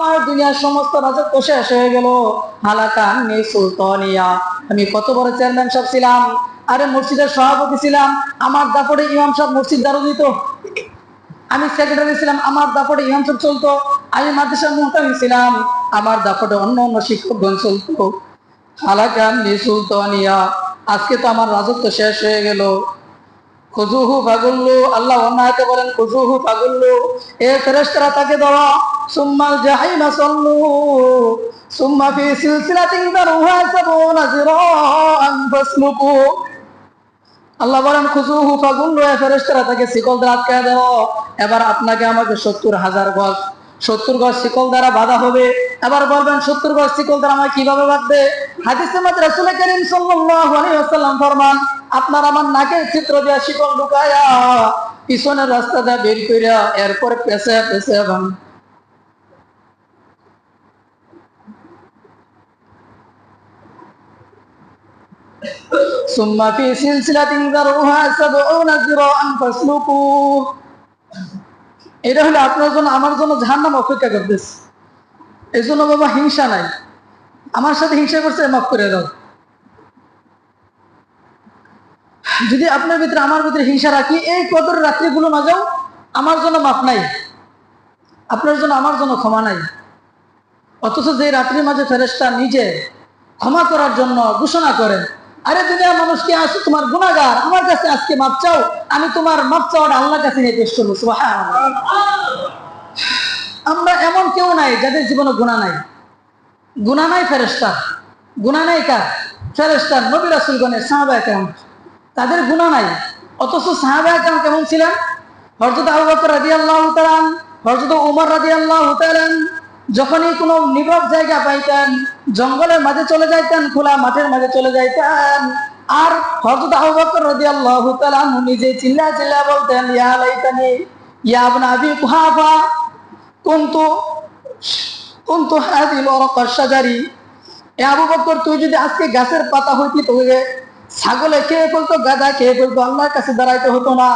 আমার দুনিয়ার সমস্ত রাজত্ব শেষ হয়ে গেল। হালাকান নি সুলতানিয়া, আমি কত বড় চেয়ারম্যান সাহেব ছিলাম, আরে মসজিদের সভাপতি ছিলাম, আমার দাপটে ইমাম সাহেব মসজিদ দারু দিত। আমি সেক্রেটারি ছিলাম, আমার দাপটে ইমাম সাহেব চলতো। আমি মাদ্রাসার মুহতামিম ছিলাম, আমার দাপটে অন্য অন্য শিক্ষকগণ চলতো। হালাকান নি সুলতানিয়া, আজকে তো আমার রাজত্ব শেষ হয়ে গেল। খুজুহু ফাগুল্লু, আল্লাহ অন্য আয়াতে বলেন খুজুহু ফাগুল্লু, এ ফেরেশতারা তাকে ধরো। সুম্মাল জাহিমা সাল্লু, সুম্মা ফি সিলসিলাতিন দারুহা সাবউনা যিরাআন ফাসলুকু। আল্লাহ বলেন খুজুহু ফাগুল্লু, এ ফেরেশতারা তাকে শিকল দ্বারা আটকায় দাও। এবার আপনাকে আমাকে 70,000 গজ, 70 গজ শিকল দ্বারা বাঁধা হবে। এবার বলবেন 70 গজ শিকল দ্বারা আমাকে কিভাবে বাঁধবে? হাদিসে মধ্যে রাসূল করিম সাল্লাল্লাহু আলাইহি ওয়াসাল্লাম ফরমান, আপনার আমার নাকের চিত্র দিয়া শিকল ঢুকায়া পিছনের রাস্তা দিয়ে বের কইরা এরপর পেছে পেছে ভাঙ। সুম্মা ফি সিলসিলাতিন যারউহা সাবউনা যিরাআন ফাসলুকু। এটা হলো আপনার জন্য আমার জন্য জাহান্নাম অপেক্ষা করতেছে। এই জন্য বাবা হিংসা নাই, আমার সাথে হিংসা করছে মাফ করে দাও। যদি আপনার ভিতরে আমার ভিতরে হিংসা রাখি, এই কদর রাত্রিগুলো না যাও, আমার জন্য মাফ নাই, আপনার জন্য আমার জন্য ক্ষমা নাই। অথচ যে রাত্রির মাঝে ফেরেশতা নিজে ক্ষমা করার জন্য ঘোষণা করেন, আরে দুনিয়ার মানুষ কি আছে তোমার গুনাহগার, আমার কাছে আজকে মাপ চাও, আমি তোমার মাপ চাওয়াটা আল্লাহর কাছে নিয়ে পেশ করবো। সুবহানাল্লাহ। আমরা এমন কেউ নাই যাদের জীবনে গুনাহ নাই। গুনাহ নাই ফেরেশতার, গুনাহ নাই কার? ফেরেশতার, নবী রাসূলগণের, সাহাবায়ে কেরাম, তাদের গুনাহ নাই। অথচ সাহাবায়ে কেরাম কেমন ছিলেন? হযরত আবু বকর রাদিয়াল্লাহু তাআলা, হযরত ওমর রাদিয়াল্লাহু তাআলা যখনই কোনো নীরব জায়গা পাইতেন, জঙ্গলের মাঝে চলে যাইতেন, খোলা মাঠের মাঝে চলে যাইতেন, আর হযরত আবু বকর রাদিয়াল্লাহু তাআলা নিজে চিল্লা চিল্লা বলতেন, ইয়া লাইতানি ইয়া ইবনে আবি কুহাফা কুনতু কুনতু হাদিল ওয়ারাকাশ শাজারি। এ আবু বকর, তুই যদি আজকে গাছের পাতা হইতি, তোকে ছাগলে খেয়ে ফেলতো, গাধা খেয়ে ফেলতো, আল্লাহর কাছে দাঁড়াইতে হতো না।